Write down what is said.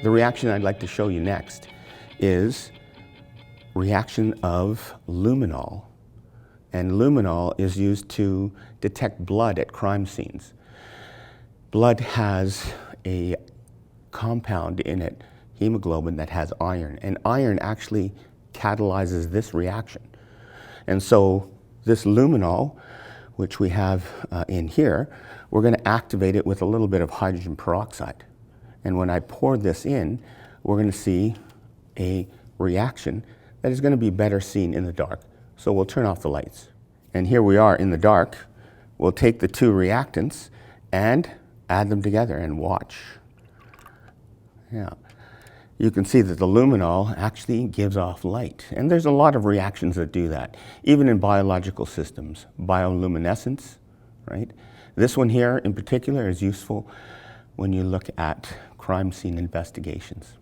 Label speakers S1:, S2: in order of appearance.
S1: The reaction I'd like to show you next is reaction of luminol. And luminol is used to detect blood at crime scenes. Blood has a compound in it, hemoglobin, that has iron, and iron actually catalyzes this reaction. And so this luminol, which we have in here, we're going to activate it with a little bit of hydrogen peroxide. And when I pour this in, we're going to see a reaction that is going to be better seen in the dark. So we'll turn off the lights. And here we are in the dark. We'll take the two reactants and add them together and watch. Yeah. You can see that the luminol actually gives off light. And there's a lot of reactions that do that, even in biological systems. Bioluminescence, right? This one here in particular is useful when you look at crime scene investigations.